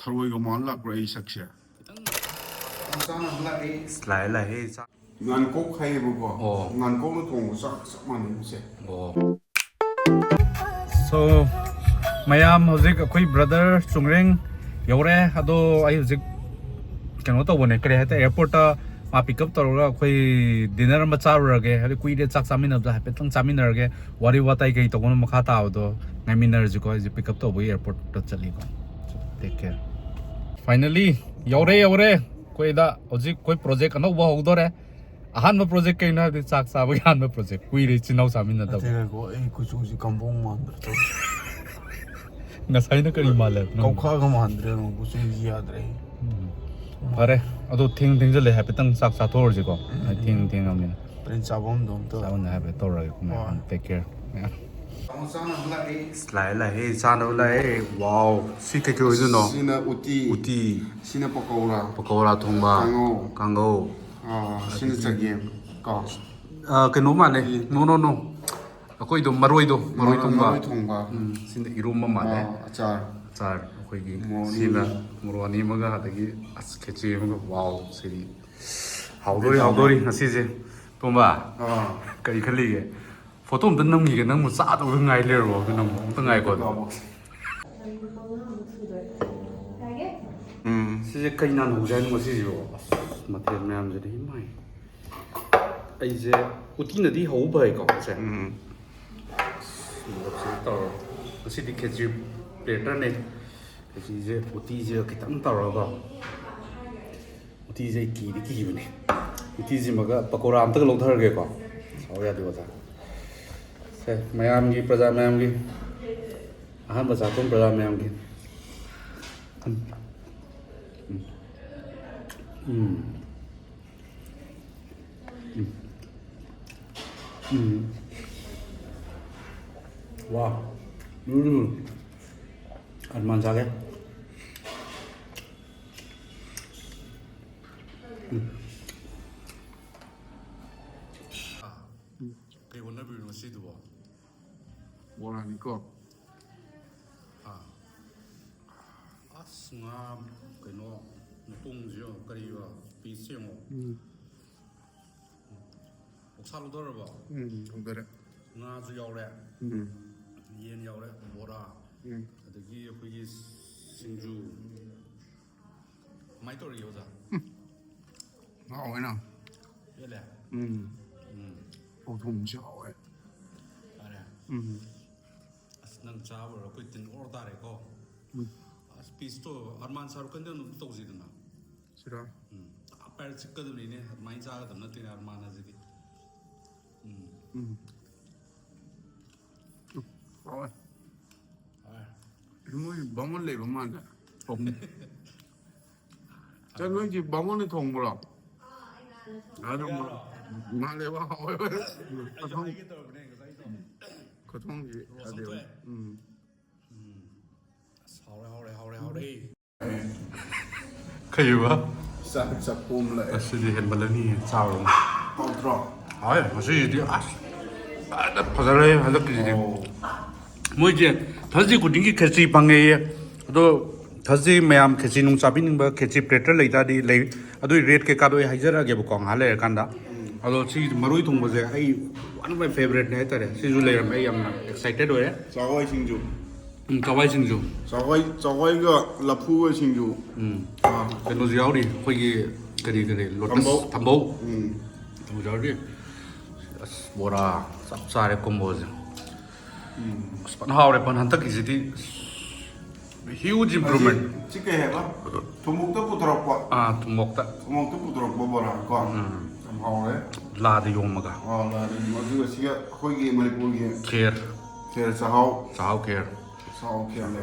ꯊꯔꯣꯏꯒ ꯃꯥꯜꯂꯛꯄ꯭ꯔꯥ ꯑꯩ ꯁꯛꯁꯦ ꯂꯥꯛꯑꯦ ꯉꯥꯟꯀꯣꯛ ꯍꯩꯌꯦꯕꯀꯣ ꯑꯣ ꯉꯥꯟꯀꯣꯛꯅ ꯊꯣꯡꯕ ꯆꯞ ꯃꯥꯟꯅꯩꯁꯦ ꯑꯣ ꯁꯣ ꯃꯌꯥꯝ ꯍꯧꯖꯤꯛ ꯑꯩꯈꯣꯏ ꯕ꯭ꯔꯗꯔ ꯆꯨꯡꯔꯦꯡ ꯌꯧꯔꯦ ꯑꯗꯣ ꯑꯩ ꯍꯧꯖꯤꯛ ꯀꯩꯅꯣ ꯇꯧꯕꯅꯦ ꯀꯔꯤ ꯍꯥꯏꯇꯥꯔꯦ ꯑꯦꯌꯔꯄꯣꯔꯠꯇ ꯃꯥ ꯄꯤꯛꯑꯞ ꯇꯧꯔꯒ ꯑꯩꯈꯣꯏ ꯗꯤꯅꯔ ꯑꯃ ꯆꯥꯔꯨꯔꯒꯦ ꯍꯥꯏꯗꯤ ꯀꯨꯏꯔꯦ ꯆꯥꯛ ꯆꯥꯃꯤꯟꯅꯕꯗꯣ ꯍꯥꯏꯐꯦꯠꯇꯪ ꯆꯥꯃꯤꯟꯅꯔꯒꯦ ꯋꯥꯔꯤ ꯋꯥꯇꯥꯏ ꯀꯩ ꯇꯧꯕꯅꯣ ꯃꯈꯥ ꯇꯥꯕꯗꯣ ꯉꯥꯏꯃꯤꯟꯅꯔꯁꯤꯀꯣ ꯑꯩꯁꯦ ꯄꯤꯛꯑꯞ ꯇꯧꯕꯒꯤ ꯑꯦꯌꯔꯄꯣꯔꯠꯇ ꯆꯠꯂꯤꯀꯣ ꯇꯦꯛ ꯀꯦꯌꯔ ꯐꯥꯏꯅꯦꯜꯂꯤ ꯌꯧꯔꯦ ꯑꯩꯈꯣꯏꯗ ꯍꯧꯖꯤꯛ ꯑꯩꯈꯣꯏ ꯄ꯭ꯔꯣꯖꯦꯛ ꯑꯅꯧꯕ ꯍꯧꯗꯣꯔꯦ ꯑꯍꯥꯟꯕ ꯄ꯭ꯔꯣꯖꯦꯛ ꯀꯩꯅꯣ ꯍꯥꯏꯕꯗꯤ ꯆꯥꯛ ꯆꯥꯕꯒꯤ ꯑꯍꯥꯟꯕ ꯄ꯭ꯔꯣꯖꯦꯛ ꯀꯨꯏꯔꯦ ꯏꯆꯤꯜ ꯏꯅꯥꯎ ꯆꯥꯃꯤꯟꯅꯗꯕ ꯑꯩ ꯀꯨꯆꯨꯁꯤ ꯀꯝꯕꯣꯡ ꯃꯥꯟꯗ꯭ꯔꯦ ꯉꯁꯥꯏꯅ ꯀꯔꯤ ꯃꯥꯜꯂꯦ ꯀꯧꯈꯥꯒ ꯃꯥꯟꯗ꯭ꯔꯦ ꯀꯨꯆꯨꯁꯤ ꯌꯥꯗ꯭ꯔꯦ ꯐꯔꯦ ꯑꯗꯣ ꯊꯦꯡꯖꯜꯂꯦ ꯍꯥꯏꯐꯦꯠꯇꯪ ꯆꯥꯛ ꯆꯥꯊꯣꯛꯎꯔꯁꯤꯀꯣ ꯊꯦꯡꯉꯕꯅꯤꯅ ꯆꯥꯐꯝꯗꯣ ꯑꯝꯇ ꯆꯥꯕꯅ ꯍꯥꯏꯐꯦꯠ ꯇꯧꯔꯒꯦ ꯇꯦꯛ ꯀꯦꯌꯔ ꯂꯥꯛꯑꯦ ꯆꯥꯅꯕ ꯂꯥꯛꯑꯦ ꯋꯥꯎ ꯁꯤ ꯀꯩꯀꯩ ꯑꯣꯏꯗꯣꯏꯅꯣ ꯁꯤꯅ ꯎꯇꯤ ꯁꯤꯅ ꯄꯀꯧꯔꯥ ꯊꯣꯡꯕ ꯀꯥꯡꯉꯧ ꯁꯤꯅ ꯆꯒꯦꯝ ꯀꯣ ꯀꯩꯅꯣ ꯃꯥꯜꯂꯦ ꯅꯣ ꯑꯩꯈꯣꯏꯗꯣ ꯃꯔꯣꯏ ꯊꯣꯡꯕ ꯁꯤꯅ ꯏꯔꯣꯝꯕ ꯃꯥꯜꯂꯦ ꯑꯆꯥꯔ ꯑꯩꯈꯣꯏꯒꯤ ꯁꯤꯅ ꯃꯣꯔꯣꯛ ꯑꯅꯤ ꯑꯃꯒ ꯑꯗꯒꯤ ꯈꯦꯆꯤ ꯑꯃꯒ ꯋꯥꯎ ꯁꯤꯗꯤ ꯍꯥꯎꯗꯣꯔꯤ ꯉꯁꯤꯁꯦ ꯇꯣꯝꯕ ꯀꯔꯤ ꯈꯜꯂꯤꯒꯦ ꯐꯣꯇꯣ ꯑꯝꯇ ꯅꯝꯈꯤꯒꯦ ꯅꯪꯕꯨ ꯆꯥꯗꯕ ꯉꯥꯏ ꯂꯩꯔꯕꯣ ꯑꯗꯨ ꯅꯪꯕꯨ ꯑꯝꯇ ꯉꯥꯏꯀꯣ ꯁꯤꯁꯦ ꯀꯩ ꯅꯥꯟꯍꯧꯁꯦ ꯍꯥꯏꯅꯣ ꯉꯁꯤꯁꯤꯕꯣ ꯑꯁ ꯃꯊꯦꯜ ꯃꯌꯥꯝꯁꯤꯗꯤ ꯏꯃꯥꯏ ꯑꯩꯁꯦ ꯎꯇꯤꯅꯗꯤ ꯍꯧꯕ ꯐꯩꯀꯣ ꯁꯦ ꯇꯧꯔ ꯉꯁꯤꯗꯤ ꯈꯦꯆꯤ ꯄ꯭ꯂꯦꯇꯔꯅꯦ ꯈꯦꯆꯤꯁꯦ ꯎꯇꯤꯁꯦ ꯈꯤꯇꯪ ꯇꯧꯔꯒ ꯎꯇꯤꯁꯦ ꯑꯩ ꯀꯤꯕꯅꯦ ꯎꯇꯤꯁꯤꯃꯒ ꯄꯀꯧꯔꯥ ꯑꯝꯇꯒ ꯂꯧꯊꯔꯒꯦꯀꯣ ꯁꯥꯎ ꯌꯥꯗꯦ ꯑꯣꯖꯥ ꯁꯦ ꯃꯌꯥꯝꯒꯤ ꯄ꯭ꯔꯖꯥ ꯃꯌꯥꯝꯒꯤ ꯑꯍꯥꯟꯕ ꯆꯥꯛꯊꯣꯡ ꯄ꯭ꯔꯖꯥ ꯃꯌꯥꯝꯒꯤ 와, ăn sao đấy? Cái vấn đề nó xí đủ không? 뭐라니까 nga cái nó tung gì cái gì vậy? Pí xiên không? 옥살 오더라 봐. 그래 nga주 야오래. yen 야오래. 뭐라? 어디기 거기 신주 많이 떨어 여자. 나오나 얘래. 보통 좋아해 그래. 난 잡으러 그땐 오르다래고. 피스토 아르만 사로 근데 너 또지드나. 싫어 빨리 찍거든요. 많이 자거든. 너한테 아르만 하지. 이모이 멍을래 멍만다 자 너희 멍원에 통보라 나도 뭐 말해봐 거통지 아들 하오래. 그이봐. 싹싹 봄래 아시디 햄발라니 짜오. 하우드라 아예 아시디 파자래 할럭기지. 뭐 이제 다시 고딩기 캐치 방에 또 다시 매암 캐치 농사비는 뭐 캐치 플레터 레이다디 레이 아도 레트 के कादो हाइजरागे बको हाले कांदा अदो सी मरुई थोंबजे I one of my favourite ने तरे सिजु लेर मैं यामना एक्साइटेड होए 자와이 싱주 자와이 신주 자와이가 라푸의 싱주 그노 지야우리 거기 그리 로터스 담보 담보자리 뭐라 쌉싸레 콤보즈 스판 하우레 판 한타기지디 huge improvement 찍게 해봐 도목도 부드럽고 먹다 도목도 부드럽고 뭐랄까 좀 하오래 라드 용마가 나는 어디가 시가 거기 머리보기 케어 제일 사하오 케어 사하오 케어네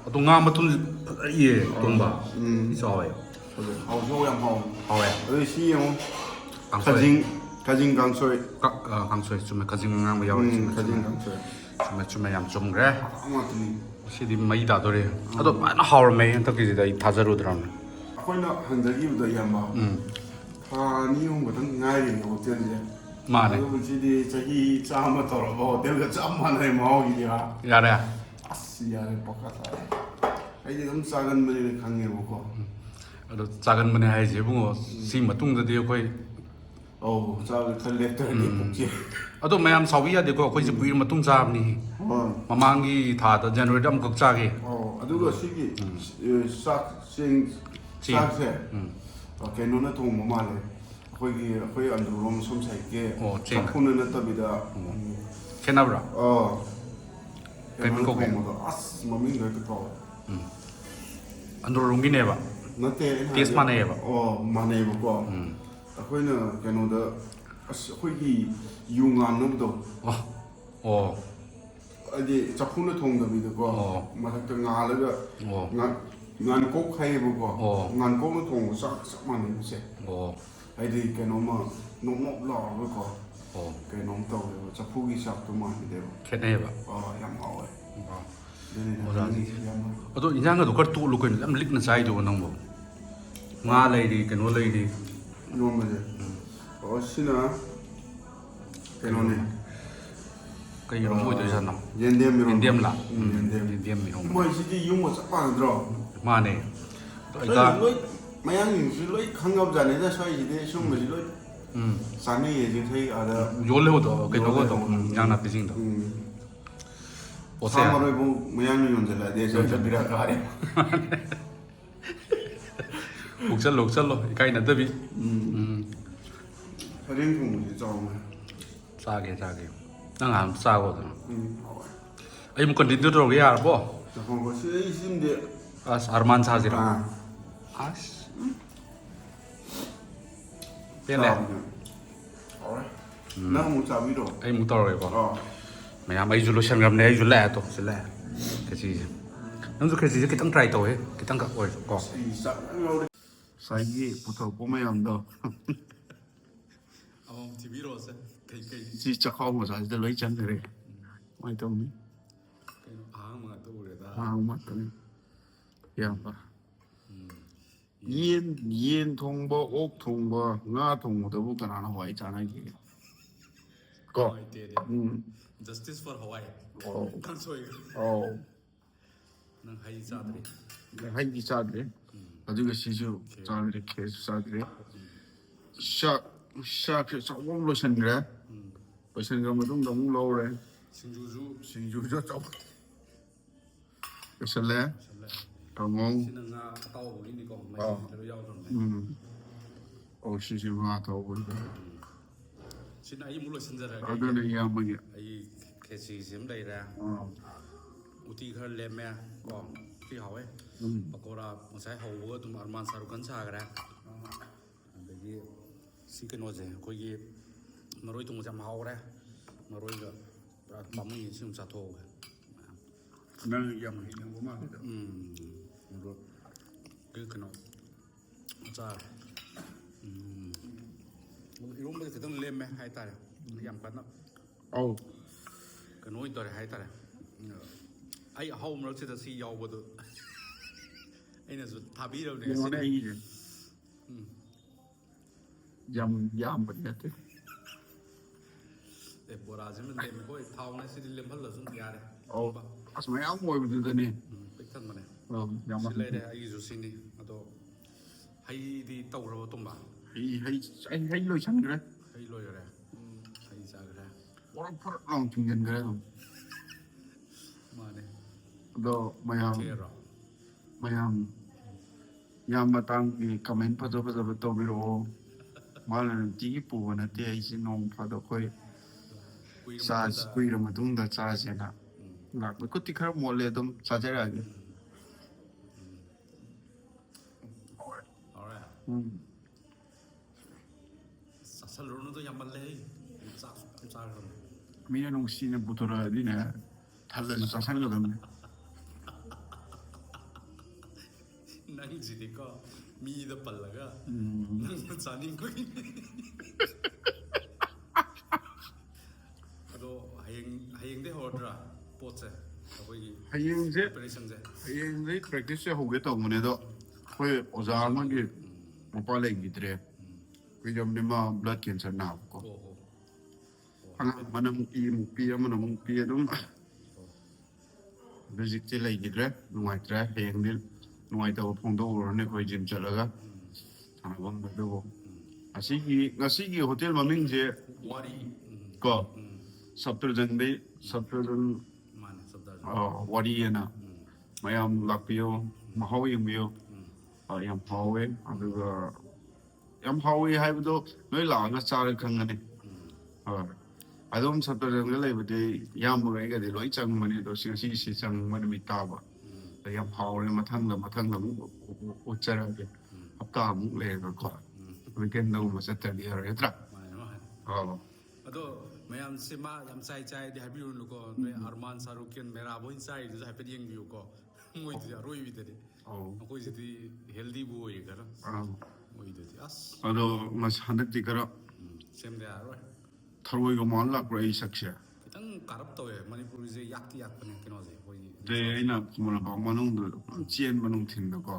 또 nga matun 예 동바 이사와요 하오쇼양 하오 하오에 어디 시용 가진 강소이 강소이 좀 가진 nga 뭐 야워 가진 강소이 좀 얌좀 그래 아무튼 시디 마이다 도래 아도 많이 하오메 한타기지다 이 다자루드라는 아코이나 한다기보다 야마 니용 같은 나이는 어떤지 마네 그분들이 자기 짬을 덜어봐 내가 짬만 해 먹이냐 야래 아씨야를 볶아서 ꯑꯩꯗꯤ ꯑꯗꯨꯝ ꯆꯥꯒꯟꯕꯅꯤꯅ ꯈꯪꯉꯦꯕꯀꯣ ꯑꯗꯣ ꯆꯥꯒꯟꯕꯅꯦ ꯍꯥꯏꯁꯦ ꯏꯕꯨꯡꯉꯣ ꯁꯤ ꯃꯇꯨꯡꯗꯗꯤ ꯑꯩꯈꯣꯏ ꯑꯧ ꯆꯥꯕ ꯈꯔ ꯂꯦꯞꯇ꯭ꯔꯗꯤ ꯄꯨꯛꯁꯦ ꯑꯗꯣ ꯃꯌꯥꯝ ꯁꯥꯎꯕꯤ ꯌꯥꯗꯦꯀꯣ ꯑꯩꯈꯣꯏꯁꯦ ꯀꯨꯏꯔ ꯃꯇꯨꯡ ꯆꯥꯕꯅꯤ ꯍꯣꯏ ꯃꯃꯥꯡꯒꯤ ꯊꯥꯗ ꯖꯅꯋꯥꯔꯤꯗ ꯑꯃꯨꯛꯈꯛ ꯆꯥꯒꯦ ꯑꯧ ꯑꯗꯨꯒ ꯁꯤꯒꯤ ꯆꯦꯡ ꯆꯥꯛꯁꯦ ꯀꯩꯅꯣꯅ ꯊꯣꯡꯕ ꯃꯥꯜꯂꯦ ꯑꯩꯈꯣꯏ ꯑꯟꯗ꯭ꯔꯣꯔꯣꯝ ꯁꯣꯝ ꯁꯥꯏꯠꯀꯤ ꯑꯣ ꯆꯦꯡ ꯆꯐꯨꯅ ꯅꯠꯇꯕꯤꯗ ꯈꯦꯠꯅꯕ꯭ꯔꯥ ꯀꯩ ꯀꯩꯅꯣꯅ ꯀꯧꯒꯦ ꯊꯣꯡꯕꯗꯣ ꯑꯁ ꯃꯃꯤꯡꯗꯣ ꯍꯦꯛꯇ ꯀꯥꯎꯋꯦ ꯑꯟꯗ꯭ꯔꯣꯔꯣꯝꯒꯤꯅꯦꯕ ꯅꯠꯇꯦ ꯑꯩꯅ ꯇꯦꯁ ꯍꯥꯏꯁꯦ ꯃꯥꯟꯅꯩꯌꯦꯕ ꯃꯥꯟꯅꯩꯕꯀꯣ ꯑꯩꯈꯣꯏꯅ ꯀꯩꯅꯣꯗ ꯑꯁ ꯑꯩꯈꯣꯏꯒꯤ ꯌꯨ ꯉꯥꯟꯅꯕꯗꯣ ꯑꯣ ꯑꯣ ꯍꯥꯏꯗꯤ ꯆꯐꯨꯅ ꯊꯣꯡꯗꯕꯤꯗꯀꯣ ꯑꯣ ꯃꯊꯛꯇ ꯉꯥꯜꯂꯒ ꯑꯣ ꯉꯥꯟꯀꯣꯛ ꯍꯩꯌꯦꯕꯀꯣ ꯑꯣ ꯉꯥꯟꯀꯣꯛꯅ ꯊꯣꯡꯕ ꯆꯞ ꯃꯥꯟꯅꯩꯕꯁꯦ ꯑꯣ ꯍꯥꯏꯗꯤ ꯀꯩꯅꯣꯝꯃ ꯅꯣꯞ ꯅꯣꯞ ꯂꯥꯎꯔꯒꯀꯣ ꯑꯣ ꯀꯩꯅꯣꯝ ꯇꯧꯋꯦꯕ ꯆꯐꯨꯒꯤ ꯆꯥꯛꯇꯣ ꯃꯥꯟꯅꯗꯦꯕ ꯈꯦꯠꯅꯩꯌꯦꯕ ꯌꯥꯝ ꯍꯥꯎꯋꯦ ꯑꯣꯖꯥꯁꯤꯡꯁꯦ ꯌꯥꯝ ꯑꯗꯣ ꯏꯟꯖꯥꯡꯒꯗꯣ ꯈꯔ ꯇꯣꯠꯂꯨ ꯀꯩꯅꯣ ꯌꯥꯝ ꯂꯤꯛꯅ ꯆꯥꯏꯗꯨꯕ ꯅꯪꯕꯨ ꯉꯥ ꯂꯩꯔꯤ ꯀꯩꯅꯣ ꯂꯩꯔꯤ ꯏꯔꯣꯟꯕꯁꯦ ꯁꯤꯅ ꯀꯩꯅꯣꯅꯦ ꯀꯩ ꯏꯔꯣꯝꯕ ꯑꯣꯏꯗꯣꯏꯖꯥꯠꯅꯣ ꯌꯦꯟꯗꯦꯝ ꯏꯔꯣꯟꯕ ꯌꯦꯟꯗꯦꯝꯂꯥ ꯌꯦꯟꯗꯦꯝ ꯏꯔꯣꯝꯕ ꯃꯣꯏꯁꯤꯗꯤ ꯌꯨꯝꯒ ꯆꯞ ꯃꯥꯟꯅꯗ꯭ꯔꯣ ꯃꯥꯅꯦ ꯁ꯭ꯋꯥꯏꯁꯤ ꯂꯣꯏ ꯃꯌꯥꯡꯁꯤꯡꯁꯨ ꯂꯣꯏ ꯈꯪꯉꯕꯖꯥꯠꯅꯤꯗ ꯁ꯭ꯋꯥꯏꯁꯤꯗꯤ ꯁꯨꯝꯕꯁꯤ ꯂꯣꯏ ꯆꯥꯅꯩꯌꯦ ꯌꯨꯝꯊꯩ ꯑꯥꯗ ꯌꯣꯜꯂꯦꯕꯗꯣ ꯀꯩꯅꯣꯒꯗꯣ ꯏꯟꯖꯥꯡ ꯅꯥꯄꯤꯁꯤꯡꯗꯣ ꯁꯥ ꯃꯔꯣꯏꯕꯨ ꯃꯌꯥꯡꯅ ꯌꯣꯟꯁꯤꯜꯂꯛꯑꯗꯤ ꯑꯩꯁꯨ ꯕꯤꯔꯥ ꯀꯥꯔꯦ ꯍꯨꯛꯆꯜꯂꯣ ꯍꯨꯛꯆꯜꯂꯣ ꯏꯀꯥꯏꯅꯗꯕꯤ ꯁꯔꯦꯡ ꯊꯣꯡꯕꯁꯤ ꯆꯥꯎꯅ ꯆꯥꯒꯦ ꯅꯪ ꯉꯍꯥꯟ ꯆꯥꯈꯣꯗꯅ ꯍꯥꯎꯋꯦ ꯑꯩ ꯑꯃꯨꯛ ꯀꯟꯇꯤꯅ꯭ꯌꯨ ꯇꯧꯔꯒꯦ ꯌꯥꯔꯕꯣ ꯆꯥꯛꯍꯧꯕ ꯁꯤꯗꯤ ꯑꯁ ꯑꯔꯃꯥꯟ ꯁꯥꯁꯤꯔꯣ ꯑꯁ ꯄꯦꯜꯂꯦ ꯆꯥꯕꯅꯦ ꯍꯥꯎꯔꯦ ꯅꯪ ꯑꯃꯨꯛ ꯆꯥꯕꯤꯔꯣ ꯑꯩ ꯑꯃꯨꯛ ꯇꯧꯔꯒꯦꯀꯣ ꯃꯌꯥꯝ ꯑꯩꯁꯨ ꯂꯣꯏꯁꯟꯈ꯭ꯔꯕꯅꯦ ꯑꯩꯁꯨ ꯂꯥꯛꯑꯦ ꯁꯤ ꯂꯥꯛꯑꯦ ꯈꯦꯆꯤꯁꯦ ꯅꯪꯁꯨ ꯈꯦꯆꯤꯁꯦ ꯈꯤꯇꯪ ꯇ꯭ꯔꯥꯏ ꯇꯧꯋꯦ ꯈꯤꯇꯪꯈꯛ ꯑꯣꯏꯔꯁꯨ ꯀꯣ ꯑꯩ ꯆꯥꯛ ꯌꯥꯝ ꯌꯥꯎꯔꯦ ꯉꯁꯥꯏꯒꯤ ꯄꯨꯊꯣꯔꯛꯄ ꯃꯌꯥꯝꯗꯣ ꯑꯃꯃꯝ ꯊꯤꯕꯤꯔꯛꯑꯣꯁꯦ ꯀꯩ ꯁꯤ ꯆꯈꯥꯎ ꯃꯆꯥꯁꯤꯗ ꯂꯣꯏ ꯆꯪꯈ꯭ꯔꯦ ꯀꯃꯥꯏꯅ ꯇꯧꯅꯤ ꯀꯩꯅꯣ ꯑꯍꯥꯡꯕ ꯉꯥꯛꯇ ꯎꯔꯦꯗ ꯉꯥꯛꯇꯅꯤ ꯏꯌꯥꯝꯕ ꯌꯦꯟ ꯊꯣꯡꯕ ꯑꯣꯛ ꯊꯣꯡꯕ ꯉꯥ ꯊꯣꯡꯕꯗꯕꯨ ꯀꯅꯥꯅ ꯍꯋꯥꯏ ꯆꯥꯅꯒꯦ ꯀꯣ ꯖꯁꯇꯤꯁ ꯐꯣꯔ ꯍꯋꯥꯏ ꯀꯥꯡꯁꯣꯏ ꯑꯧ ꯅꯪ ꯍꯩ ꯆꯥꯗ꯭ꯔꯤ ꯍꯩꯗꯤ ꯆꯥꯗ꯭ꯔꯤ ꯑꯗꯨꯒ ꯁꯤꯁꯨ ꯆꯥꯗ꯭ꯔꯤ ꯈꯦꯔꯁꯨ ꯆꯥꯗ꯭ꯔꯤ ꯆꯥꯛꯁꯦ ꯑꯆꯧꯕ ꯑꯃ ꯂꯣꯏꯁꯤꯟꯈ꯭ꯔꯦ ꯂꯣꯏꯁꯤꯟꯈ꯭ꯔ ꯃꯇꯨꯡꯗ ꯑꯃꯨꯛ ꯂꯧꯔꯦ ꯁꯤꯡꯖꯨꯁꯨ ꯑꯆꯧꯕ ꯂꯣꯏꯁꯤꯜꯂꯦ ꯀꯥꯡꯉꯧ ꯁꯤꯅ ꯉꯥ ꯑꯇꯥꯎꯕꯒꯤꯅꯤꯀꯣ ꯃꯍꯤꯁꯤꯗ ꯌꯥꯎꯗ꯭ꯔꯕꯅꯦ ꯁꯤꯁꯨ ꯉꯥ ꯑꯇꯥꯎꯕꯒꯤ ꯁꯤꯅ ꯑꯩ ꯑꯃꯨꯛ ꯂꯣꯏꯁꯤꯟꯖꯔꯛꯑꯒꯦ ꯑꯗꯨꯅ ꯏꯌꯥꯝꯕꯒꯤ ꯑꯩ ꯈꯦꯆꯤꯁꯤꯃ ꯂꯩꯔꯦ ꯎꯇꯤ ꯈꯔ ꯂꯦꯝꯃꯦ ꯀꯣ ꯎꯇꯤ ꯍꯥꯎꯋꯦ ꯄꯀꯣꯔꯥ ꯉꯁꯥꯏ ꯍꯧꯕꯒ ꯑꯗꯨꯝ ꯑꯔꯃꯥꯟ ꯁꯥꯔꯨꯈꯟ ꯁꯥꯈ꯭ꯔꯦ ꯑꯗꯒꯤ ꯁꯤ ꯀꯩꯅꯣꯁꯦ ꯑꯩꯈꯣꯏꯒꯤ ꯃꯔꯣꯏ ꯊꯣꯡꯕꯁꯦ ꯌꯥꯝ ꯍꯥꯎꯈ꯭ರೆ ꯃꯔꯣꯏꯒ ꯄꯨꯔꯥ ꯄꯥꯝꯃꯨꯏ ꯁꯤ ꯑꯃꯨꯛ ꯆꯥꯊꯣꯛꯑꯒꯦ ꯅꯪ ꯌꯥꯝ ꯍꯩꯅꯕ ꯃꯥꯜꯂꯦꯗ ꯀꯩꯅꯣ ꯆꯥꯔꯦ ꯏꯔꯣꯝꯕꯁꯦ ꯈꯤꯇꯪ ꯂꯦꯝꯃꯦ ꯍꯥꯏꯇꯥꯔꯦ ꯌꯥꯝ ꯀꯟꯅ ꯀꯩꯅꯣ ꯑꯣꯏꯇꯧꯔꯦ ꯍꯥꯏꯇꯥꯔꯦ ꯑꯩ ꯑꯍꯥꯎꯕ ꯃꯔꯛꯁꯤꯗ ꯁꯤ ꯌꯥꯎꯕꯗꯣ ꯑꯩꯅꯁꯨ ꯊꯥꯕꯤꯔꯕꯅꯦ ꯌꯦꯡꯉꯣꯅꯦ ꯑꯩꯒꯤꯁꯦ ꯌꯥꯝ ꯌꯥꯝꯕꯗꯤ ꯅꯠꯇꯦ ꯕꯣꯔꯥꯁꯤꯃ ꯂꯦꯝꯃꯦ ꯍꯣꯏ ꯊꯥꯎꯅ ꯁꯤꯗꯤ ꯂꯦꯝꯍꯜꯂꯁꯨ ꯌꯥꯔꯦ ꯑꯁ ꯃꯌꯥꯝ ꯑꯣꯏꯕꯗꯨꯗꯅꯤ ꯄꯤꯛ ꯊꯟꯕꯅꯦ ꯌꯥꯝ ꯁꯤ ꯂꯩꯔꯦ ꯑꯩꯒꯤꯁꯨ ꯁꯤꯅꯤ ꯑꯗꯣ ꯍꯩꯗꯤ ꯇꯧꯈ꯭ꯔꯕ ꯇꯨꯝꯕ ꯍꯩ ꯂꯣꯏꯁꯟꯈ꯭ꯔꯦ ꯍꯩ ꯂꯣꯏꯈꯔꯦ ꯍꯩ ꯆꯥꯈ꯭ꯔꯦ ꯐꯔꯛ ꯂꯥꯎ ꯊꯤꯡꯖꯤꯟꯈ꯭ꯔꯦ ꯑꯗꯨꯝ ꯃꯥꯅꯦ ꯑꯗꯣ ꯊꯦꯔꯣ ꯃꯌꯥꯝ ꯃꯇꯥꯡꯒꯤ ꯀꯃꯦꯟ ꯐꯖꯕ ꯇꯧꯕꯤꯔꯛꯑꯣ ꯃꯥꯅ ꯅꯨꯡꯇꯤꯒꯤ ꯄꯨꯕ ꯅꯠꯇꯦ ꯑꯩꯁꯦ ꯅꯣꯡ ꯐꯥꯗꯣꯛ ꯀꯨꯏꯔ ꯃꯇꯨꯡꯗ ꯆꯥꯁꯦꯅ ꯂꯥꯛꯄ ꯈꯨꯠꯇꯤ ꯈꯔ ꯃꯣꯠꯂꯦ ꯑꯗꯨꯝ ꯆꯥꯖꯔꯛꯑꯒꯦ ꯆꯥꯁꯜꯂꯨꯔꯅꯨꯗ ꯌꯥꯝꯃꯜꯂꯦ ꯆꯥꯛꯁꯨ ꯌꯥꯝ ꯆꯥꯈ꯭ꯔꯕꯅꯦ ꯃꯤꯅ ꯅꯨꯡꯁꯤꯅ ꯄꯨꯊꯣꯔꯛꯑꯗꯤꯅꯦ ꯊꯜꯂꯁꯨ ꯆꯥꯁꯟꯒꯗꯕꯅꯦ ꯅꯪꯁꯤꯗꯤꯀꯣ ꯃꯤꯗ ꯄꯜꯂꯒ ꯅꯪꯅ ꯆꯥꯅꯤꯡꯕꯒꯤ ꯑꯗꯣ ꯍꯌꯦꯡꯗꯩ ꯍꯧꯔꯗ꯭ꯔꯥ ꯄꯣꯠꯁꯦ ꯑꯩꯈꯣꯏꯒꯤ ꯄ꯭ꯔꯤꯄꯦꯔꯦꯁꯟꯁꯦ ꯍꯌꯦꯡꯗꯩ ꯄ꯭ꯔꯦꯛꯇꯤꯁꯁꯦ ꯍꯧꯒꯦ ꯇꯧꯕꯅꯦ ꯑꯗꯣ ꯑꯩꯈꯣꯏ ꯑꯣꯖꯥ ꯑꯃꯒꯤ ꯃꯄꯥ ꯂꯩꯈꯤꯗ꯭ꯔꯦ ꯀꯨꯏꯔꯕꯅꯤ ꯃꯥ ꯕ꯭ꯂꯗ ꯀꯦꯟꯁꯔ ꯅꯥꯕꯀꯣ ꯑꯃꯅ ꯑꯃꯨꯛ ꯄꯤ ꯑꯃꯅ ꯑꯃꯨꯛ ꯄꯤ ꯑꯗꯨꯝ ꯍꯧꯖꯤꯛꯇꯤ ꯂꯩꯈꯤꯗ꯭ꯔꯦ ꯅꯨꯡꯉꯥꯏꯇ꯭ꯔꯦ ꯍꯌꯦꯡꯗꯤ ꯅꯨꯡꯉꯥꯏꯇꯕ ꯐꯣꯡꯗꯣꯛꯎꯔꯅꯤ ꯑꯩꯈꯣꯏ ꯖꯤꯝ ꯆꯠꯂꯒ ꯁꯥꯟꯅꯐꯝ ꯑꯗꯨꯕꯨ ꯉꯁꯤꯒꯤ ꯍꯣꯇꯦꯜ ꯃꯃꯤꯡꯁꯦ ꯋꯥꯔꯤ ꯀꯣ ꯁꯞꯇ꯭ꯔꯖꯟꯗꯩ ꯁꯞꯇ꯭ꯔꯖꯟ ꯃꯥꯅꯦ ꯁꯞꯇꯔꯖꯟ ꯋꯥꯔꯤ ꯑꯅ ꯃꯌꯥꯝ ꯂꯥꯛꯄꯤꯌꯣ ꯃꯍꯥꯎ ꯌꯦꯡꯕꯤꯌꯣ ꯌꯥꯝ ꯍꯥꯎꯋꯦ ꯑꯗꯨꯒ ꯌꯥꯝ ꯍꯥꯎꯋꯦ ꯍꯥꯏꯕꯗꯣ ꯅꯣꯏ ꯂꯥꯛꯑꯒ ꯆꯥꯔ ꯈꯪꯒꯅꯤ ꯍꯣꯏ ꯑꯗꯨꯝ ꯁꯞꯇꯔꯖꯟꯗ ꯂꯩꯕꯗꯤ ꯏꯌꯥꯝꯕꯒ ꯑꯩꯒꯗꯤ ꯂꯣꯏ ꯆꯪꯕꯅꯤ ꯑꯗꯣ ꯉꯁꯤꯁꯤ ꯆꯪꯕ ꯅꯨꯃꯤꯠ ꯇꯥꯕ ꯌꯥꯝ ꯍꯥꯎꯔꯦ ꯃꯊꯪꯗ ꯑꯃꯨꯛ ꯎꯠꯆꯔꯛꯑꯒꯦ ꯍꯞꯇꯥꯃꯨꯛ ꯂꯩꯔꯒꯀꯣ ꯋꯤꯀꯦꯟꯗꯒꯨꯝꯕ ꯆꯠꯇ꯭ꯔꯗꯤ ꯌꯥꯔꯣꯏ ꯅꯠꯇ꯭ꯔꯥ ꯑꯗꯣ ꯃꯌꯥꯝꯁꯦ ꯃꯥ ꯌꯥꯝ ꯆꯥꯏꯗꯤ ꯍꯥꯏꯕꯤꯔꯨꯅꯨꯀꯣ ꯅꯣꯏ ꯑꯔꯃꯥꯟ ꯁꯥꯔꯨꯀꯦꯟ ꯃꯦꯔꯥꯕ ꯑꯣꯏꯅ ꯆꯥꯏꯗꯨꯁꯨ ꯍꯥꯏꯐꯦꯠ ꯌꯦꯡꯕꯤꯌꯨꯀꯣ ꯃꯣꯏꯗꯨꯗꯤ ꯑꯔꯣꯏꯕꯤꯗꯗꯤ ꯑꯩꯈꯣꯏꯁꯤꯗꯤ ꯍꯦꯜꯗꯤꯕꯨ ꯑꯣꯏꯌꯦ ꯈꯔ ꯃꯣꯏꯗꯨꯗꯤ ꯑꯁ ꯑꯗꯣ ꯍꯟꯗꯛꯇꯤ ꯈꯔ ꯁꯦꯝꯗ ꯌꯥꯔꯣꯏ ꯊꯔꯣꯏꯒ ꯃꯥꯟ ꯂꯥꯛꯄ꯭ꯔꯥ ꯑꯩ ꯁꯛꯁꯦ ꯈꯤꯇꯪ ꯀꯥꯔꯞ ꯇꯧꯋꯦ ꯃꯅꯤꯄꯨꯔꯤꯁꯦ ꯌꯥꯛꯇꯤ ꯌꯥꯛꯄꯅꯦ ꯀꯩꯅꯣꯁꯦ ꯑꯩꯈꯣꯏꯒꯤ ꯑꯗꯩ ꯑꯩꯅ ꯈꯨꯃꯟꯂꯝꯄꯥꯛ ꯃꯅꯨꯡꯗ ꯆꯦꯟꯕ ꯅꯨꯡꯊꯤꯟꯗꯀꯣ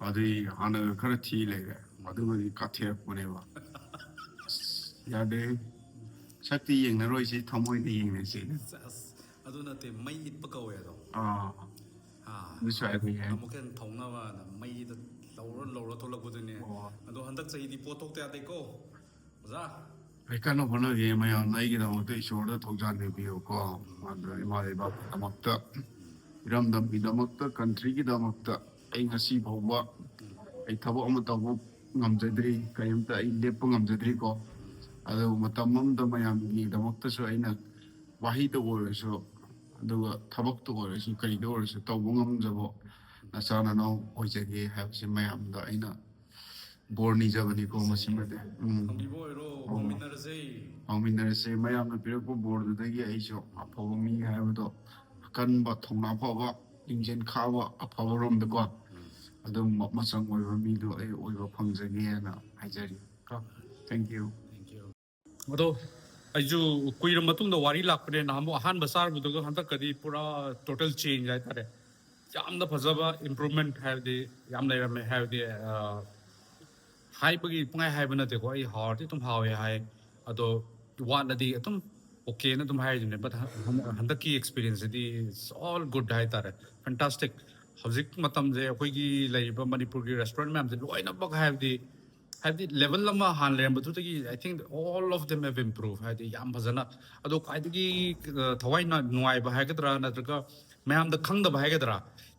ꯑꯗꯨꯏ ꯍꯥꯟꯅ ꯈꯔ ꯊꯤ ꯂꯩꯔꯦ ꯑꯗꯨꯒꯗꯤ ꯀꯥꯊꯦꯔꯛꯄꯅꯦꯕ ꯌꯥꯗꯦ ꯁꯛꯇꯤ ꯌꯦꯡꯅꯔꯣꯏꯁꯤ ꯊꯃꯣꯏꯗ ꯌꯦꯡꯅꯁꯤ ꯑꯗꯨ ꯅꯠꯇꯦ ꯃꯩ ꯏꯠꯄ ꯀꯧꯋꯦ ꯑꯗꯣ ꯑꯗꯨꯁꯨ ꯍꯥꯏꯕ ꯌꯥꯏ ꯑꯃꯨꯛ ꯍꯦꯟꯅ ꯊꯧꯅꯕꯅ ꯃꯩꯗ ꯂꯧꯔ ꯊꯣꯛꯂꯛꯄꯗꯨꯅꯦ ꯑꯗꯣ ꯍꯟꯗꯛ ꯆꯍꯤꯗꯤ ꯄꯣꯠ ꯊꯣꯛꯇ ꯌꯥꯗꯦꯀꯣ ꯑꯣꯖꯥ ꯑꯩ ꯀꯟꯅ ꯍꯣꯠꯅꯒꯦ ꯃꯌꯥꯝꯅ ꯑꯩꯒꯤꯗꯃꯛꯇ ꯏꯁꯣꯔꯗ ꯊꯧꯖꯥꯟ ꯄꯤꯕꯤꯌꯨꯀꯣ ꯑꯗꯨ ꯏꯃꯥ ꯂꯩꯕꯥꯛꯀꯤꯗꯃꯛꯇ ꯏꯔꯝꯗꯝꯒꯤꯗꯃꯛꯇ ꯀꯟꯇ꯭ꯔꯤꯒꯤꯗꯃꯛꯇ ꯑꯩ ꯉꯁꯤ ꯐꯥꯎꯕ ꯑꯩ ꯊꯕꯛ ꯑꯃ ꯇꯧꯕ ꯉꯝꯖꯗ꯭ꯔꯤ ꯀꯔꯤꯝꯇ ꯑꯩ ꯂꯦꯞꯄ ꯉꯝꯖꯗ꯭ꯔꯤꯀꯣ ꯑꯗꯨꯕꯨ ꯃꯇꯝ ꯑꯃꯗ ꯃꯌꯥꯝꯒꯤꯗꯃꯛꯇꯁꯨ ꯑꯩꯅ ꯋꯥꯍꯩꯗ ꯑꯣꯏꯔꯁꯨ ꯑꯗꯨꯒ ꯊꯕꯛꯇ ꯑꯣꯏꯔꯁꯨ ꯀꯔꯤꯗ ꯑꯣꯏꯔꯁꯨ ꯇꯧꯕ ꯉꯝꯖꯕ ꯅꯆꯥ ꯅꯅꯥꯎ ꯑꯣꯏꯖꯒꯦ ꯍꯥꯏꯕꯁꯤ ꯃꯌꯥꯝꯗ ꯑꯩꯅ ꯕꯣꯔ ꯅꯤꯖꯕꯅꯤꯀꯣ ꯃꯁꯤꯃꯗꯤ ꯐꯪꯕꯤꯕ ꯑꯣꯏꯔꯣ ꯐꯪꯃꯤꯟꯅꯔꯁꯦ ꯐꯪꯃꯤꯟꯅꯔꯁꯦ ꯃꯌꯥꯝꯅ ꯄꯤꯔꯛꯄ ꯕꯣꯔꯗꯨꯗꯒꯤ ꯑꯩꯁꯨ ꯑꯐꯕ ꯃꯤ ꯍꯥꯏꯕꯗꯣ ꯑꯀꯟꯕ ꯊꯧꯅꯥ ꯐꯕ ꯂꯤꯡꯖꯦꯜ ꯈꯥꯕ ꯑꯐꯕꯔꯣꯝꯗꯀꯣ ꯑꯗꯨꯝ ꯃꯆꯪ ꯑꯣꯏꯕ ꯃꯤꯗꯣ ꯑꯩ ꯑꯣꯏꯕ ꯐꯪꯖꯒꯦꯅ ꯍꯥꯏꯖꯔꯤ ꯊꯦꯡꯛ ꯌꯨ ꯑꯗꯣ ꯑꯩꯁꯨ ꯀꯨꯏꯔ ꯃꯇꯨꯡꯗ ꯋꯥꯔꯤ ꯂꯥꯛꯄꯅꯦ ꯅꯍꯥꯟꯃꯨꯛ ꯑꯍꯥꯟꯕ ꯆꯥꯔꯨꯕꯗꯨꯒ ꯍꯟꯗꯛꯀꯗꯤ ꯄꯨꯔꯥ ꯇꯣꯇꯦꯜ ꯆꯦꯟꯖ ꯍꯥꯏꯇꯥꯔꯦ ꯌꯥꯝꯅ ꯐꯖꯕ ꯏꯝꯄ꯭ꯔꯨꯚꯃꯦꯟ ꯍꯥꯏꯕꯗꯤ ꯌꯥꯝ ꯂꯩꯔꯝꯃꯦ ꯍꯥꯏꯕꯗꯤ ꯍꯥꯏꯕꯒꯤ ꯄꯨꯡꯍꯥꯏ ꯍꯥꯏꯕ ꯅꯠꯇꯦꯀꯣ ꯑꯩ ꯍꯥꯎꯔꯗꯤ ꯑꯗꯨꯝ ꯍꯥꯎꯋꯦ ꯍꯥꯏ ꯑꯗꯣ ꯋꯥꯠꯂꯗꯤ ꯑꯗꯨꯝ ꯑꯣꯀꯦꯅ ꯑꯗꯨꯝ ꯍꯥꯏꯔꯤꯗꯨꯅꯦ ꯕꯠ ꯍꯟꯗꯛꯀꯤ ꯑꯦꯛꯁꯄꯤꯔꯤꯌꯦꯟꯁꯁꯤꯗꯤ ꯑꯣꯜ ꯒꯨꯗ ꯍꯥꯏꯇꯥꯔꯦ ꯐꯦꯟꯇꯥꯁꯇꯤꯛ ꯍꯧꯖꯤꯛ ꯃꯇꯝꯁꯦ ꯑꯩꯈꯣꯏꯒꯤ ꯂꯩꯔꯤꯕ ꯃꯅꯤꯄꯨꯔꯒꯤ ꯔꯦꯁꯇꯨꯔꯦꯟ ꯃꯌꯥꯝꯁꯦ ꯂꯣꯏꯅꯃꯛ ꯍꯥꯏꯕꯗꯤ ꯂꯦꯚꯦꯜ ꯑꯃ ꯍꯥꯟꯅ ꯂꯩꯔꯝꯕꯗꯨꯗꯒꯤ ꯑꯥꯏ ꯊꯤꯡ ꯑꯣꯜ ꯑꯣꯐ ꯗꯦꯝ ꯍꯦভ ꯏꯝꯄ꯭ꯔꯨቭ ꯍꯥꯏꯗꯤ ꯌꯥꯝ ꯐꯖꯅ ꯑꯗꯣ ꯈ꯭ꯋꯥꯏꯗꯒꯤ ꯊꯋꯥꯏ ꯅꯨꯡꯉꯥꯏꯕ ꯍꯥꯏꯒꯗ꯭ꯔꯥ ꯅꯠꯇ꯭ꯔꯒ ꯃꯌꯥꯝꯗ ꯈꯪꯗꯕ ꯍꯥꯏꯒꯗ꯭ꯔꯥ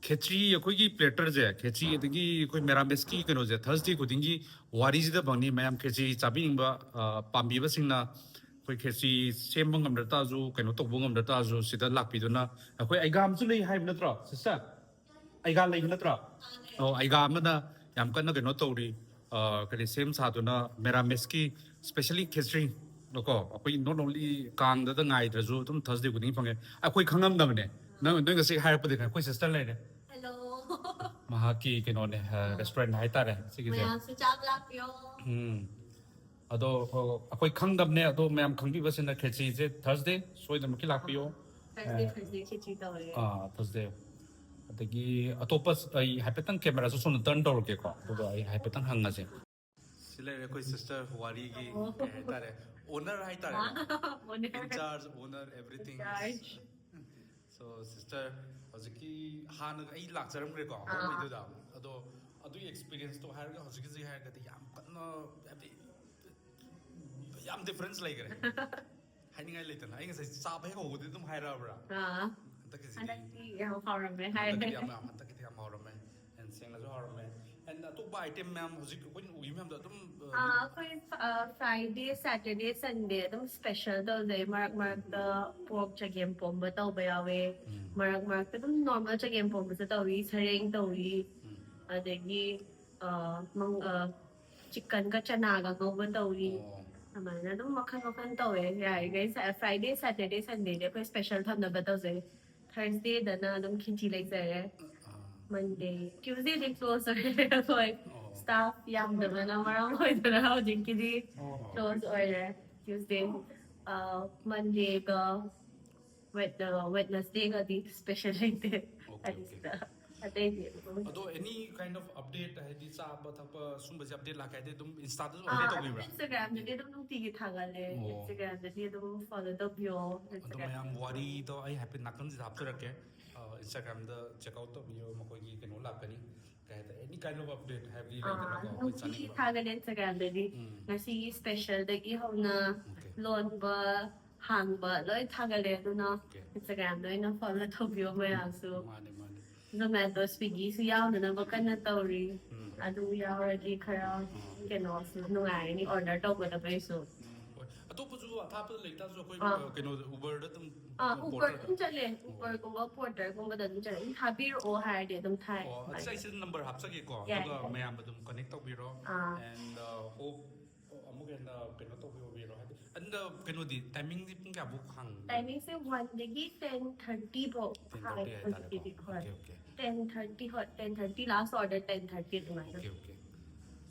ꯈꯦꯆ꯭ꯔꯤ ꯑꯩꯈꯣꯏꯒꯤ ꯄ꯭ꯂꯦꯇꯔꯁꯦ ꯈꯦꯆ꯭ꯔꯤ ꯑꯗꯒꯤ ꯑꯩꯈꯣꯏ ꯃꯦꯔꯥꯃꯦꯁꯀꯤ ꯀꯩꯅꯣꯁꯦ ꯊꯔꯁꯗꯦ ꯈꯨꯗꯤꯡꯒꯤ ꯋꯥꯔꯤꯁꯤꯗ ꯐꯪꯅꯤ ꯃꯌꯥꯝ ꯈꯦꯆ꯭ꯔꯤ ꯆꯥꯕꯤꯅꯤꯡꯕ ꯄꯥꯝꯕꯤꯕꯁꯤꯡꯅ ꯑꯩꯈꯣꯏ ꯈꯦꯆ꯭ꯔꯤ ꯁꯦꯝꯕ ꯉꯝꯗ ꯇꯥꯔꯁꯨ ꯀꯩꯅꯣ ꯇꯧꯕ ꯉꯝꯗ ꯇꯥꯔꯁꯨ ꯁꯤꯗ ꯂꯥꯛꯄꯤꯗꯨꯅ ꯑꯩꯈꯣꯏ ꯑꯩꯒꯥꯝꯁꯨ ꯂꯩ ꯍꯥꯏꯕ ꯅꯠꯇ꯭ꯔꯣ ꯁꯤꯁꯇꯔ ꯑꯩꯒꯥ ꯂꯩꯕ ꯅꯠꯇ꯭ꯔꯣ ꯑꯩꯒꯥ ꯑꯃꯅ ꯌꯥꯝ ꯀꯟꯅ ꯀꯩꯅꯣ ꯇꯧꯔꯤ ꯀꯔꯤ ꯁꯦꯝ ꯁꯥꯗꯨꯅ ꯃꯦꯔꯥꯃꯦꯁꯀꯤ ꯁ꯭ꯄꯦꯁꯦꯜꯂꯤ ꯈꯦꯆ꯭ꯔꯤ ꯀꯣ ꯑꯩꯈꯣꯏ ꯅꯣꯠ ꯑꯣꯟꯂꯤ ꯀꯥꯡꯗꯗ ꯉꯥꯏꯗ꯭ꯔꯁꯨ ꯑꯗꯨꯝ ꯊꯔꯁꯗꯦ ꯈꯨꯗꯤꯡ ꯐꯪꯉꯦ ꯑꯩꯈꯣꯏ ꯈꯪꯉꯝꯗꯕꯅꯦ ꯅꯣꯏ ꯉꯁꯤ ꯍꯥꯏꯔꯛꯄꯗꯤ ꯑꯩꯈꯣꯏ ꯁꯤꯁꯇꯔ ꯂꯩꯔꯦ ꯃꯍꯥꯛꯀꯤ ꯀꯩꯅꯣꯅꯦ ꯔꯦꯁꯇꯨꯔꯦꯟ ꯍꯥꯏꯇꯥꯔꯦ ꯁꯤꯒꯤꯁꯦ ꯑꯗꯣ ꯑꯩꯈꯣꯏ ꯈꯪꯗꯕꯅꯦ ꯑꯗꯣ ꯃꯌꯥꯝ ꯈꯪꯕꯤꯕꯁꯤꯅ ꯈꯦꯆ꯭ꯔꯤꯁꯦ ꯊꯔꯁꯗे ꯁꯣꯏꯗꯅꯃꯛꯀꯤ ꯂꯥꯛꯄꯤꯌꯣ Thursday khechri tawre. ꯊꯔꯁꯗे ꯑꯗꯒꯤ ꯑꯇꯣꯞꯄ ꯑꯩ ꯍꯥꯏꯐꯦꯠꯇꯪ ꯀꯦꯃꯦꯔꯥꯁꯨ ꯁꯣꯝꯗ ꯇꯔꯟ ꯇꯧꯔꯛꯀꯦꯀꯣ ꯑꯗꯨꯒ ꯑꯩ ꯍꯥꯏꯐꯦꯠꯇꯪ ꯍꯪꯉꯁꯦ ꯁꯤ ꯂꯩꯔꯦ ꯑꯩꯈꯣꯏ ꯁꯤꯁꯇꯔ ꯋꯥꯔꯤꯒꯤ ꯀꯩ ꯍꯥꯏꯇꯥꯔꯦ ꯑꯣꯅꯔ ꯍꯥꯏꯇꯥꯔꯦ ꯏꯟꯆꯥꯔꯖ ꯑꯣꯅꯔ ꯑꯦꯚ꯭ꯔꯤꯊꯤꯡ ꯁꯣ ꯁꯤꯁꯇꯔ ꯍꯧꯖꯤꯛꯀꯤ ꯍꯥꯟꯅ ꯑꯩ ꯂꯥꯛꯆꯔꯝꯈ꯭ꯔꯦꯀꯣ ꯑꯍꯥꯟꯕꯩꯗꯨꯗ ꯑꯗꯣ ꯑꯗꯨꯒꯤ ꯑꯦꯛꯁꯄꯤꯔꯤꯌꯦꯟꯁꯇꯣ ꯍꯥꯏꯔꯒ ꯍꯧꯖꯤꯛꯀꯤꯁꯤ ꯍꯥꯏꯔꯒꯗꯤ ꯌꯥꯝ ꯀꯟꯅ ꯍꯥꯏꯕꯗꯤ ꯌꯥꯝ ꯗꯤꯐ꯭ꯔꯦꯟꯁ ꯂꯩꯈ꯭ꯔꯦ ꯍꯥꯏꯅꯤꯡꯉꯥꯏ ꯂꯩꯇꯅ ꯑꯩ ꯉꯁꯥꯏ ꯆꯥꯕ ꯍꯦꯛ ꯍꯧꯕꯗꯤ ꯑꯗꯨꯝ ꯍꯥꯏꯔꯛꯑꯕ꯭ꯔꯥ Hanakti yam hauramme hai. ꯍꯟꯗꯛꯀꯤꯗꯤ ꯌꯥꯝ ꯍꯥꯎꯔꯝꯃꯦ ꯑꯦꯟ ꯁꯦꯡꯅꯁꯨ ꯍꯥꯎꯔꯝꯃꯦ ꯑꯦꯟ ꯑꯇꯣꯞꯄ ꯑꯥꯏꯇꯦꯝ ꯃꯌꯥꯝ ꯍꯧꯖꯤꯛ ꯑꯩꯈꯣꯏꯅ ꯎꯈꯤꯕ ꯃꯌꯥꯝꯗꯣ ꯑꯗꯨꯝ Koi Friday, Saturday, Sunday adum special tawde marak da pork chagem pomba tawba yawe. Marak adum normal chagem pomba sa tawi sareng tawi. Adagi mang chicken ka chana ga ngawba tawi. Amana adum makhan tawe. Right guys, Friday, Saturday, Sunday de koi special thamna ba tawse. Thursday dana adum khichi like zare. Monday, Tuesday they close or staff yam naman ang marang order how jinkidi close order Tuesday, Monday ka Wednesday ka di special like that. ꯑꯗꯣ ꯑꯦꯅꯤ kind of update ꯍꯥꯏꯗꯤ ꯆꯥꯕ ꯊꯛꯄ ꯁꯨꯝꯕꯁꯦ update ꯂꯥꯛꯀꯦ ꯍꯥꯏꯗꯤ ꯑꯗꯨꯝ ꯏꯟꯁꯇꯥꯗꯁꯨ update ꯇꯧꯕꯤꯕ꯭ꯔꯥ Instagramꯗꯗꯤ ꯑꯗꯨꯝ ꯅꯨꯡꯇꯤꯒꯤ ꯊꯥꯒꯠꯂꯦ Instagramꯗꯗꯤ ꯑꯗꯨꯝ follow ꯇꯧꯕꯤꯌꯣ ꯑꯗꯣ ꯃꯌꯥꯝ ꯋꯥꯔꯤꯗꯣ ꯑꯩ ꯍꯥꯏꯐꯦꯠ ꯅꯥꯀꯟꯁꯤꯗ ꯍꯥꯞꯆꯔꯛꯀꯦ Instagramꯗ check out ꯇꯧꯕꯤꯌꯣ ꯃꯈꯣꯏꯒꯤ ꯀꯩꯅꯣ ꯂꯥꯛꯀꯅꯤ ꯀꯩ ꯍꯥꯏꯇꯥꯔꯦ any kind of update ꯍꯥꯏꯕꯗꯤ ꯂꯩꯗꯅꯀꯣ ꯑꯩꯈꯣꯏ ꯅꯨꯡꯇꯤꯒꯤ ꯆꯥꯅꯤꯡꯕ ꯊꯥꯒꯠꯂꯦ ꯏꯟꯁꯇꯥꯒ꯭ꯔꯥꯝꯗꯗꯤ ꯉꯁꯤꯒꯤ ꯁ꯭ꯄꯦꯁꯦꯜꯗꯒꯤ ꯍꯧꯅ ꯂꯣꯟꯕ ꯍꯥꯡꯕ ꯂꯣꯏ ꯊꯥꯒꯠꯂꯦ ꯑꯗꯨꯅ ꯏꯟꯁꯇꯥꯒ꯭ꯔꯥꯝꯗ ꯑꯣꯏꯅ ꯐꯣꯂꯣ ꯇꯧꯕꯤꯌꯣ ꯃꯌꯥꯝꯁꯨ ꯃꯥꯅꯦ ꯃꯥꯅꯦ ꯖꯣꯃꯦꯇꯣ ꯁ꯭ꯋꯤꯒꯤꯁꯨ ꯌꯥꯎꯅꯅꯕ ꯀꯟꯅ ꯇꯧꯔꯤ ꯑꯗꯨ ꯌꯥꯎꯔꯗꯤ ꯈꯔ ꯀꯩꯅꯣꯁꯨ ꯅꯨꯡꯉꯥꯏꯔꯅꯤ ꯑꯣꯔꯗꯔ ꯇꯧꯒꯗꯕꯩꯁꯨ ꯍꯣꯏ ꯑꯇꯣꯞꯄꯁꯨ ꯑꯊꯥꯞꯄꯗ ꯂꯩꯇꯥꯔꯁꯨ ꯑꯩꯈꯣꯏ ꯑꯥ. ꯀꯩꯅꯣꯗ ꯎꯕꯔꯗ ꯑꯗꯨꯝ ꯎꯕꯔ ꯑꯗꯨꯝ ꯆꯠꯂꯦ ꯎꯕꯔꯒꯨꯝꯕ ꯄꯣꯔꯇꯔꯒꯨꯝꯕꯗ ꯑꯗꯨꯝ ꯆꯠꯂꯦ ꯑꯗꯨꯝ ꯊꯥꯕꯤꯔꯛꯑꯣ ꯍꯥꯏꯔꯗꯤ ꯑꯗꯨꯝ ꯊꯥꯏ ꯑꯣ ꯑꯁ ꯑꯩꯁꯤ ꯅꯝꯕꯔ ꯍꯥꯞꯆꯒꯦꯀꯣ ꯌꯥꯏ, ꯑꯗꯨꯒ ꯌꯥꯏ. ꯃꯌꯥꯝ ꯑꯗꯨꯝ ꯀꯅꯦꯛ ꯇꯧꯕꯤꯔꯣ ꯑꯥ. ꯑꯦꯟ ꯍꯣꯞ ꯑꯃꯨꯛ ꯍꯦꯟꯅ ꯀꯩꯅꯣ ꯇꯧꯕꯤꯔꯣ ꯍꯥꯏꯗꯤ ꯑꯗꯨꯗ ꯀꯩꯅꯣꯗꯤ ꯇꯥꯏꯃꯤꯡꯗꯤ ꯄꯨꯡ ꯀꯌꯥꯐꯥꯎ ꯍꯥꯡꯕ ꯇꯥꯏꯃꯤꯡꯁꯦ 1ꯗꯒꯤ 10:30 ꯐꯥꯎ 10:30 ꯍꯥꯏꯇꯥꯔꯦꯀꯣ ꯍꯧꯖꯤꯛꯀꯤꯗꯤ ꯍꯣꯏ ꯑꯣꯀꯦ ꯑꯣꯀꯦ 10:30 ꯍꯣꯏ 10:30 ꯂꯥꯁ ꯑꯣꯔꯗꯔ 10:30 ꯑꯗꯨꯃꯥꯏꯅ Okay, okay.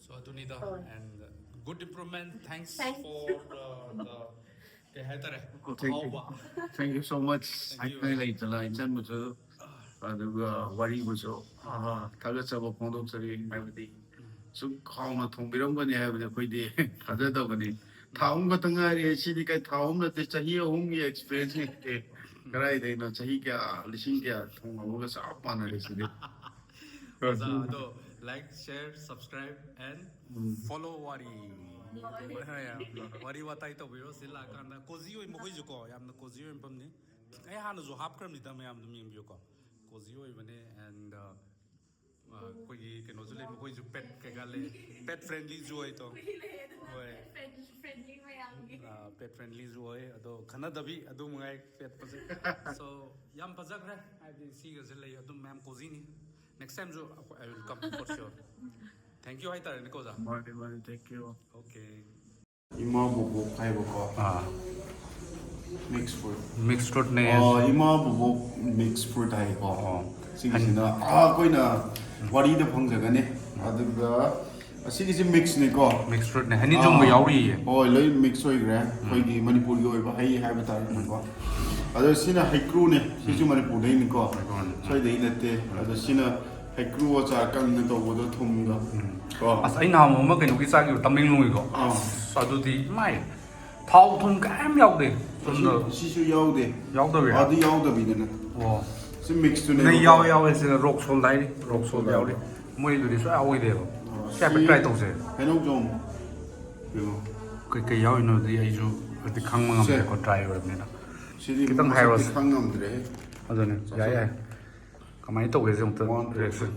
So Adunida Oh. and good improvement. Thanks Thanks. for the kay hai tare. Thank you so much. Thank you. I leitala injanbusu aduga waribusu thagatsaba phondoksari haibadi sum khawna thongbiramgani haibadi khoidi thajadabani thaum khata ngari sidi kai thaum nate chahi ahumgi experience ni karai deina chahi kya lising kya thongamuga sap panare sidi So like, share, subscribe and follow Wari. Wari watai to biro sila kanda cozy oi mo khoi ko yamna cozy oi pamni ai hanu zo hap kram ni da mayam dum yem ko cozy oi bane and koi keno zo le mo khoi ju pet ke gale pet friendly jo ai to oi friendly mayamgi pet friendly jo ai ado khana dabi adu mungai pet pase so yam pajak re I see ga je le adu ma'am cozy ni next time jo I will come for sure. Thank you haitare Nikoza. mani thank you Okay. ima bobo khaibo mixed fruit Mixed fruit ne ima bobo mixed fruit hai ko sigisina koina wari da phangjagane aduga asigisi mix ne ko mixed fruit ne hani jong yauri hoi loi mix hoigre khoigi manipur gi oiba hai haiba tar ko ado sina haikru ne sisu manipur dei ni ko soi dei nate ado sina haikru wa cha kan ne to bodo thumga ko as ai nam ma kai no ki sa gi tamling lung ko adu di mai thau thum kam yaw de sisu yaude yaw da adu yauda bi ne wo si mix tu ne ne yaw se rock sol dai rock sol yaw de moi du di so yaw de cha pe try tong se Hello John yo kai yaw no di ai ju di khang ma ngam ko try ro ne na sidi kitang hairos. khangam dre adu ne ya kamai to ge jong ta reaction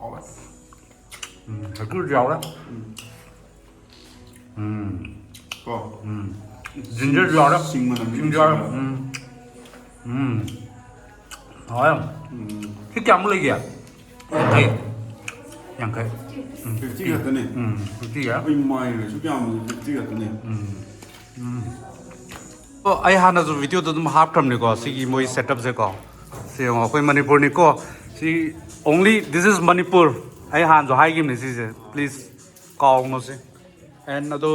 alright haikru yaw da ko ginger yaw da singman ginger hỏi không cái cam lấy kìa thì nhận cái 50 같더니 cái gì á 이 마이를 수경하면 50 같더니 ai hana zo video to dum half tam ni ko si moi setup je ko si ngo koi manipur ni ko si only this is manipur ai han zo hai gim ni si je please call no si and ado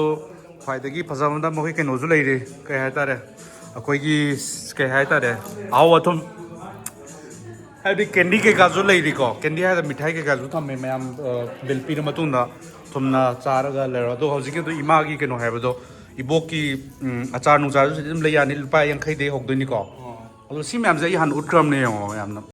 phai da gi phajam da mo kai no zo lei ri kai ha ta re akoi gi kai ha ta re aw athum ꯍꯥꯏꯕꯗꯤ candy ꯀꯩꯀꯥꯁꯨ ꯂꯩꯔꯤꯀꯣ candy ꯍꯥꯏꯔꯒ ꯃꯤꯊꯥꯏ ꯀꯩꯀꯥꯁꯨ ꯊꯝꯃꯦ ꯃꯌꯥꯝ bill ꯄꯤꯔ ꯃꯇꯨꯡꯗ ꯊꯨꯝꯅ ꯆꯥꯔꯒ ꯂꯩꯔꯣ ꯑꯗꯣ ꯍꯧꯖꯤꯛꯀꯤꯗꯣ ꯏꯃꯥꯒꯤ ꯀꯩꯅꯣ ꯍꯥꯏꯕꯗꯣ ꯏꯕꯣꯛꯀꯤ ꯑꯆꯥꯔ ꯅꯨꯡꯆꯥꯔꯁꯨ ꯁꯤꯗ ꯑꯗꯨꯝ ꯂꯩ ꯌꯥꯅꯤ ꯂꯨꯄꯥ 50ꯗꯩ ꯍꯧꯗꯣꯏꯅꯤꯀꯣ ꯑꯗꯣ ꯁꯤ ꯃꯌꯥꯝꯁꯦ ꯑꯩ ꯍꯥꯟꯅ ꯎꯠꯈ꯭ꯔꯕꯅꯦ ꯌꯦꯡꯉꯣ ꯌꯥꯝꯅ